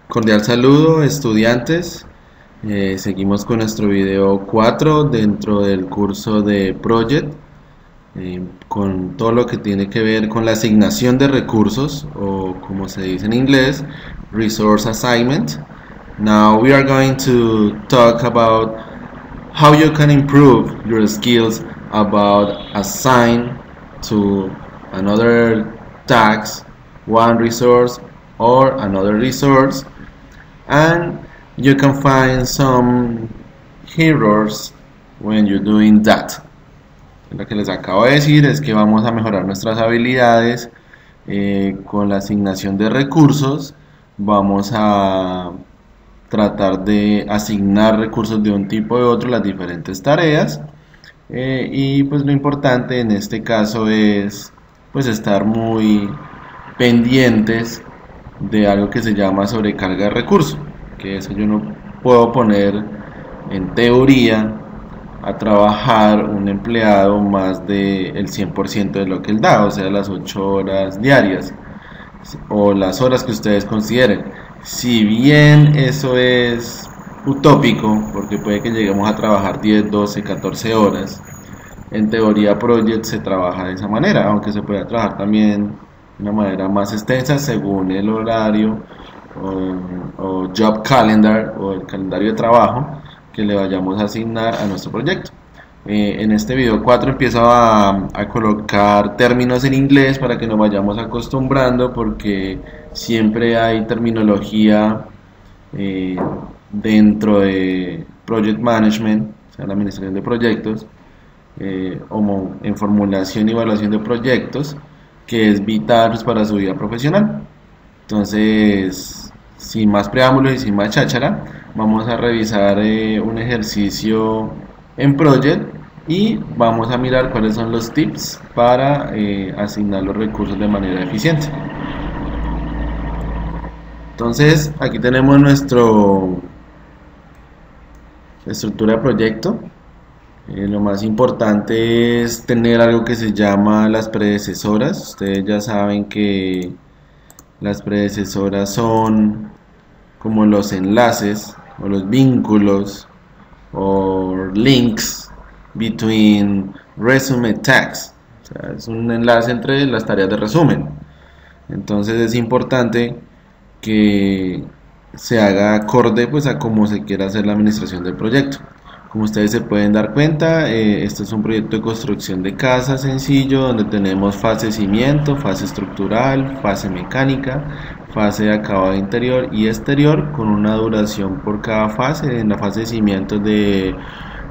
Cordial saludo, estudiantes. Seguimos con nuestro video 4 dentro del curso de Project, con todo lo que tiene que ver con la asignación de recursos, o como se dice en inglés, Resource Assignment. Now we are going to talk about how you can improve your skills about assign to another task, one resource or another resource, and you can find some errors when you're doing that. Lo que les acabo de decir es que vamos a mejorar nuestras habilidades con la asignación de recursos. Vamos a tratar de asignar recursos de un tipo o de otro a las diferentes tareas, y pues lo importante en este caso es pues estar muy pendientes de algo que se llama sobrecarga de recursos, que eso yo no puedo poner en teoría a trabajar un empleado más del 100% de lo que él da, o sea, las 8 horas diarias o las horas que ustedes consideren. Si bien eso es utópico, porque puede que lleguemos a trabajar 10, 12, 14 horas, en teoría Project se trabaja de esa manera, aunque se puede trabajar también de una manera más extensa según el horario o job calendar o el calendario de trabajo que le vayamos a asignar a nuestro proyecto. En este video 4 empiezo a colocar términos en inglés para que nos vayamos acostumbrando, porque siempre hay terminología dentro de Project Management, o sea, la administración de proyectos, como en formulación y evaluación de proyectos, que es vital pues, para su vida profesional. Entonces, sin más preámbulos y sin más cháchara, vamos a revisar un ejercicio en Project y vamos a mirar cuáles son los tips para asignar los recursos de manera eficiente. Entonces, aquí tenemos nuestro estructura de proyecto. Lo más importante es tener algo que se llama las predecesoras. Ustedes ya saben que las predecesoras son como los enlaces o los vínculos o links between resume tags. O sea, es un enlace entre las tareas de resumen. Entonces es importante que se haga acorde pues a cómo se quiera hacer la administración del proyecto. Como ustedes se pueden dar cuenta, este es un proyecto de construcción de casa sencillo, donde tenemos fase cimiento, fase estructural, fase mecánica, fase de acabado interior y exterior, con una duración por cada fase. En la fase de cimiento de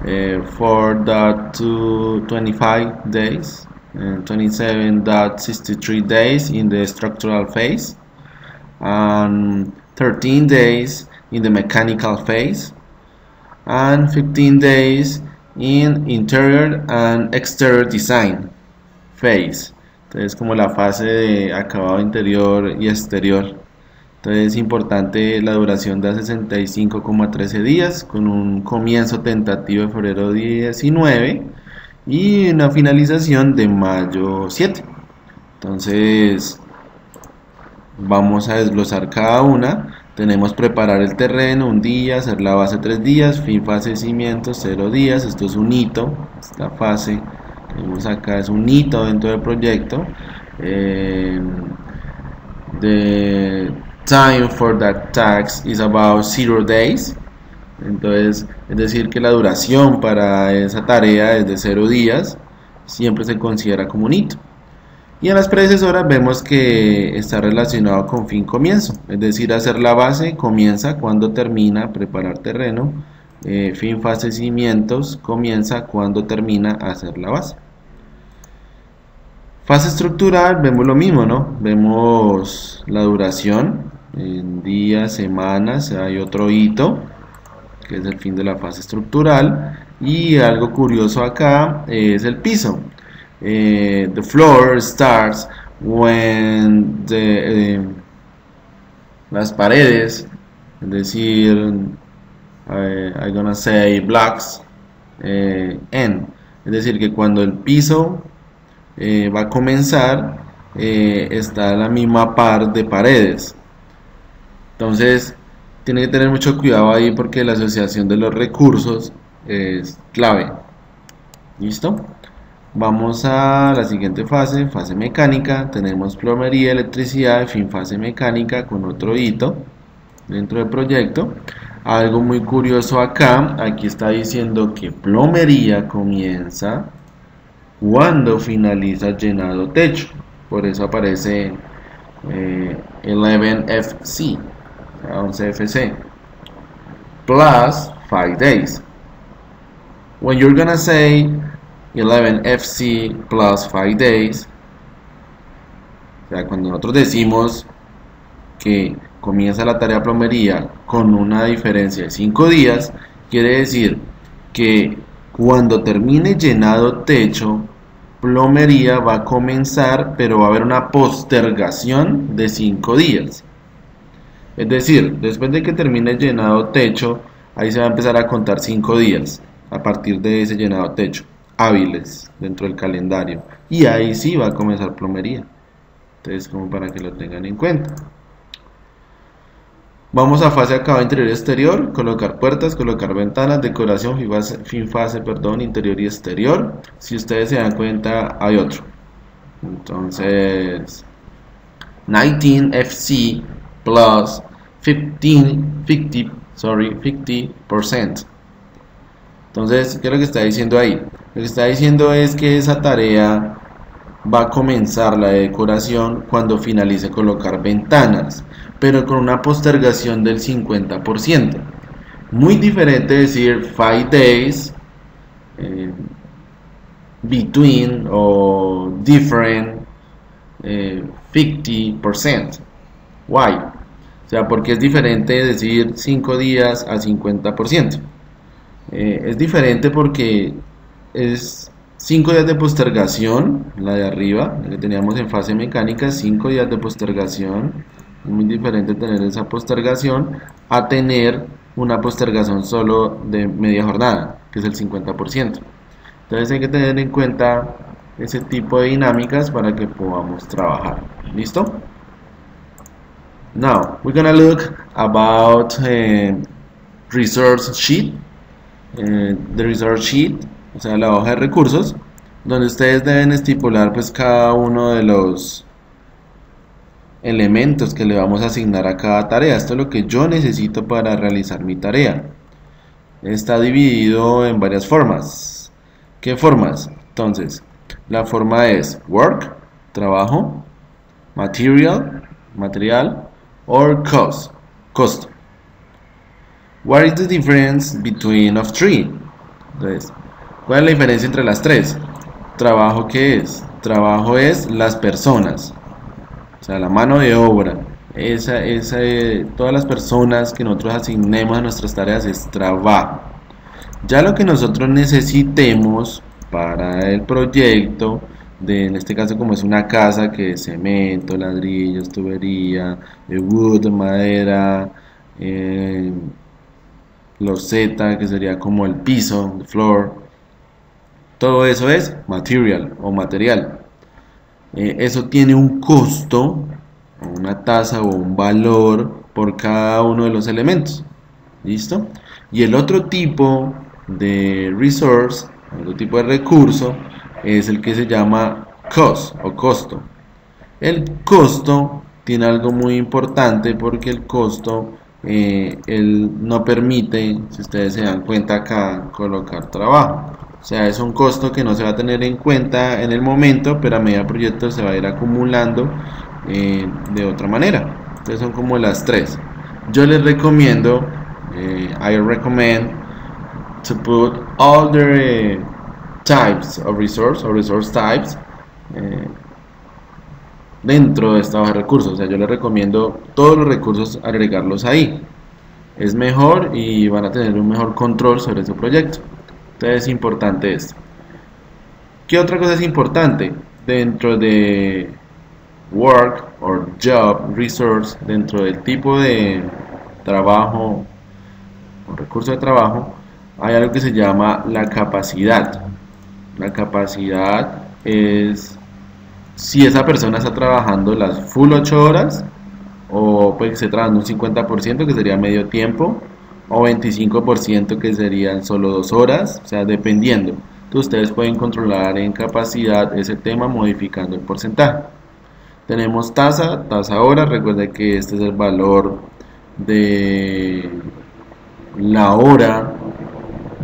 4.25 days, 27.63 days in the structural phase, and 13 days in the mechanical phase, and 15 days in interior and exterior design phase. Entonces, como la fase de acabado interior y exterior. Entonces es importante la duración de 65,13 días, con un comienzo tentativo de febrero 19 y una finalización de mayo 7. Entonces vamos a desglosar cada una. Tenemos preparar el terreno, un día; hacer la base, 3 días; fin fase de cimientos, 0 días. Esto es un hito. Esta fase que vemos acá es un hito dentro del proyecto. The time for that task is about 0 days. Entonces, es decir que la duración para esa tarea es de 0 días. Siempre se considera como un hito. Y en las predecesoras vemos que está relacionado con fin comienzo, es decir, hacer la base comienza cuando termina preparar terreno, fin fase cimientos comienza cuando termina hacer la base. Fase estructural, vemos lo mismo, ¿no? Vemos la duración en días, semanas. Hay otro hito que es el fin de la fase estructural, y algo curioso acá es el piso. The floor starts when las paredes, es decir, I'm gonna say blocks, end. Es decir, que cuando el piso va a comenzar, está a la misma par de paredes. Entonces, Tiene que tener mucho cuidado ahí porque la asociación de los recursos es clave. ¿Listo? Vamos a la siguiente fase, fase mecánica. Tenemos plomería, electricidad, fin fase mecánica con otro hito dentro del proyecto. Algo muy curioso acá, aquí está diciendo que plomería comienza cuando finaliza llenado techo. Por eso aparece 11FC, 11FC, plus 5 days. When you're gonna say 11FC plus 5 days, o sea, cuando nosotros decimos que comienza la tarea de plomería con una diferencia de 5 días, quiere decir que cuando termine llenado techo, plomería va a comenzar, pero va a haber una postergación de 5 días. Es decir, después de que termine llenado techo, ahí se va a empezar a contar 5 días a partir de ese llenado techo, hábiles dentro del calendario. Y ahí sí va a comenzar plomería. Entonces, como para que lo tengan en cuenta. Vamos a fase acabado interior y exterior, colocar puertas, colocar ventanas, decoración, fin fase, interior y exterior. Si ustedes se dan cuenta, hay otro. Entonces, 19FC plus 50%. Entonces, ¿qué es lo que está diciendo ahí? Lo que está diciendo es que esa tarea va a comenzar la decoración cuando finalice colocar ventanas, pero con una postergación del 50%. Muy diferente decir 5 days, between o different 50%. Why? O sea, porque es diferente decir 5 días a 50%. Es diferente porque es 5 días de postergación, la de arriba, la que teníamos en fase mecánica, 5 días de postergación. Es muy diferente tener esa postergación a tener una postergación solo de media jornada, que es el 50%. Entonces hay que tener en cuenta ese tipo de dinámicas para que podamos trabajar. ¿Listo? Now, we're gonna look about resource sheet. The resource sheet, o sea, la hoja de recursos, donde ustedes deben estipular pues cada uno de los elementos que le vamos a asignar a cada tarea. Esto es lo que yo necesito para realizar mi tarea. Está dividido en varias formas. ¿Qué formas? Entonces, la forma es work, trabajo, material, or cost, costo. What is the difference between of three? Entonces, ¿cuál es la diferencia entre las tres? Trabajo, ¿qué es? Trabajo es las personas, o sea, la mano de obra. Todas las personas que nosotros asignemos a nuestras tareas es trabajo. Ya lo que nosotros necesitemos para el proyecto, en este caso como es una casa, que es cemento, ladrillos, tubería, wood, madera, loseta, que sería como el piso, the floor. Todo eso es material o material. Eso tiene un costo, una tasa o un valor por cada uno de los elementos. ¿Listo? Y el otro tipo de resource, otro tipo de recurso, es el que se llama cost o costo. El costo tiene algo muy importante porque el costo él no permite, si ustedes se dan cuenta acá, colocar trabajo. O sea, es un costo que no se va a tener en cuenta en el momento, pero a medida del proyecto se va a ir acumulando de otra manera. Entonces son como las tres. Yo les recomiendo, I recommend to put all the types of resource or resource types dentro de esta hoja de recursos. O sea, yo les recomiendo todos los recursos agregarlos ahí. Es mejor y van a tener un mejor control sobre su proyecto. Entonces es importante esto. ¿Qué otra cosa es importante? Dentro de work or job resource, dentro del tipo de trabajo o recurso de trabajo, hay algo que se llama la capacidad. La capacidad es si esa persona está trabajando las full 8 horas o pues que esté trabajando un 50% que sería medio tiempo, o 25% que serían solo 2 horas, o sea, dependiendo. Entonces ustedes pueden controlar en capacidad ese tema modificando el porcentaje. Tenemos tasa hora, recuerden que este es el valor de la hora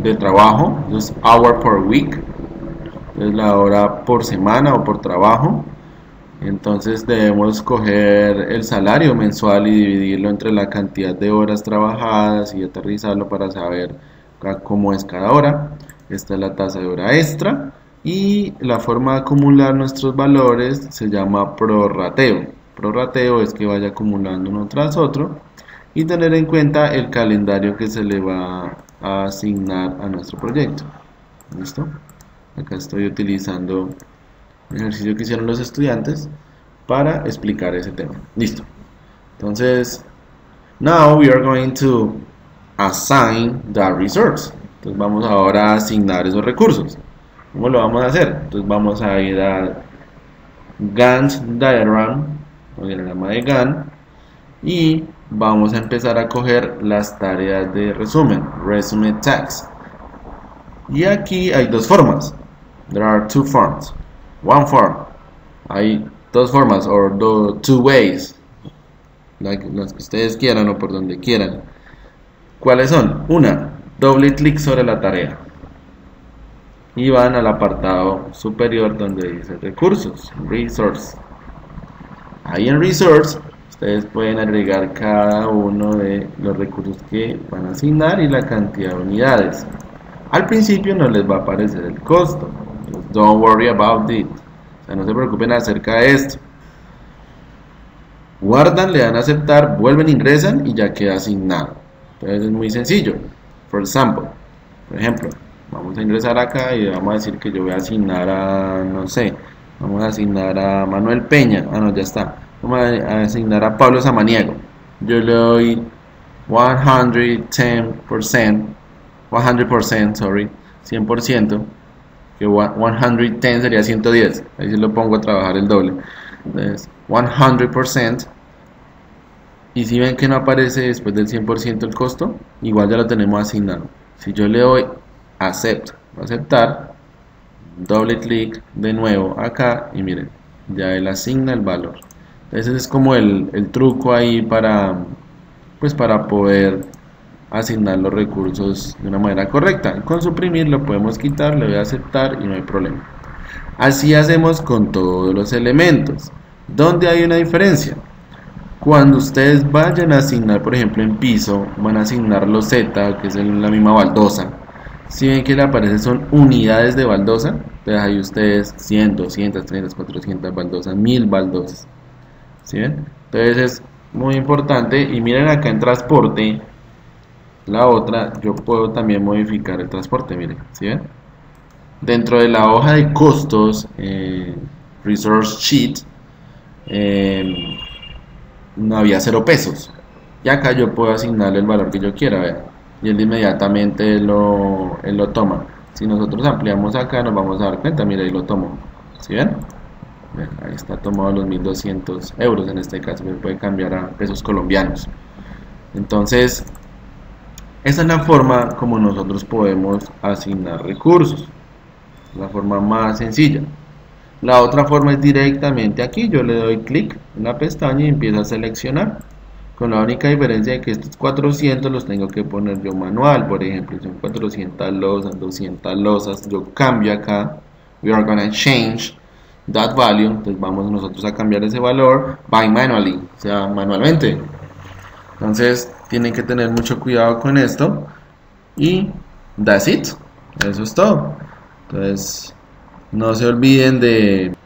de trabajo, entonces hour per week, es la hora por semana o por trabajo. Entonces debemos coger el salario mensual y dividirlo entre la cantidad de horas trabajadas y aterrizarlo para saber cómo es cada hora. Esta es la tasa de hora extra y la forma de acumular nuestros valores se llama prorrateo. Prorrateo es que vaya acumulando uno tras otro y tener en cuenta el calendario que se le va a asignar a nuestro proyecto. ¿Listo? Acá estoy utilizando el ejercicio que hicieron los estudiantes para explicar ese tema. Listo. Entonces, now we are going to assign the resource. Entonces vamos ahora a asignar esos recursos. ¿Cómo lo vamos a hacer? Entonces vamos a ir a Gantt diagram, o diagrama de Gantt, y vamos a empezar a coger las tareas de resumen, resume tasks. Y aquí hay dos formas. There are two forms. One form. Hay dos formas, or two ways. Las que ustedes quieran o por donde quieran. ¿Cuáles son? Una, doble clic sobre la tarea y van al apartado superior donde dice recursos, resource. Ahí en resource ustedes pueden agregar cada uno de los recursos que van a asignar y la cantidad de unidades. Al principio no les va a aparecer el costo, entonces don't worry about it, o sea, no se preocupen acerca de esto. Guardan, le dan a aceptar, vuelven, ingresan y ya queda asignado. Entonces es muy sencillo. Por ejemplo, vamos a ingresar acá y vamos a decir que yo voy a asignar a, no sé, vamos a asignar a Manuel Peña. Ah, no, ya está. Vamos a asignar a Pablo Samaniego. Yo le doy 100%, sorry, 100%, que 110 sería 110. Ahí sí lo pongo a trabajar el doble. Entonces, 100%. Y si ven que no aparece después del 100% el costo, igual ya lo tenemos asignado. Si yo le doy aceptar, doble clic de nuevo acá y miren, ya él asigna el valor. Ese es como el truco ahí para poder asignar los recursos de una manera correcta. Con suprimir lo podemos quitar, le doy a aceptar y no hay problema. Así hacemos con todos los elementos. ¿Dónde hay una diferencia? Cuando ustedes vayan a asignar, por ejemplo en piso, van a asignar los Z, que es la misma baldosa. Si ven que le aparece son unidades de baldosa, entonces ahí ustedes 100, 200, 300, 400 baldosas, 1000 baldosas. ¿Sí ven? Entonces es muy importante. Y miren acá en transporte, la otra, yo puedo también modificar el transporte, miren, ¿sí ven? Dentro de la hoja de costos, Resource Sheet, no había 0 pesos. Y acá yo puedo asignarle el valor que yo quiera, vean. Y él inmediatamente él lo toma. Si nosotros ampliamos acá, nos vamos a dar cuenta, mira, ahí lo tomo. ¿Sí ven? Ahí está tomado los 1200 euros en este caso, me puede cambiar a pesos colombianos. Entonces, esa es la forma como nosotros podemos asignar recursos. La forma más sencilla. La otra forma es directamente aquí, yo le doy clic en la pestaña y empiezo a seleccionar. Con la única diferencia de que estos 400 los tengo que poner yo manual. Por ejemplo, son 400 losas, 200 losas. Yo cambio acá. We are gonna change that value. Entonces vamos nosotros a cambiar ese valor by manually, o sea, manualmente. Entonces tienen que tener mucho cuidado con esto. Y that's it. Eso es todo. Entonces no se olviden de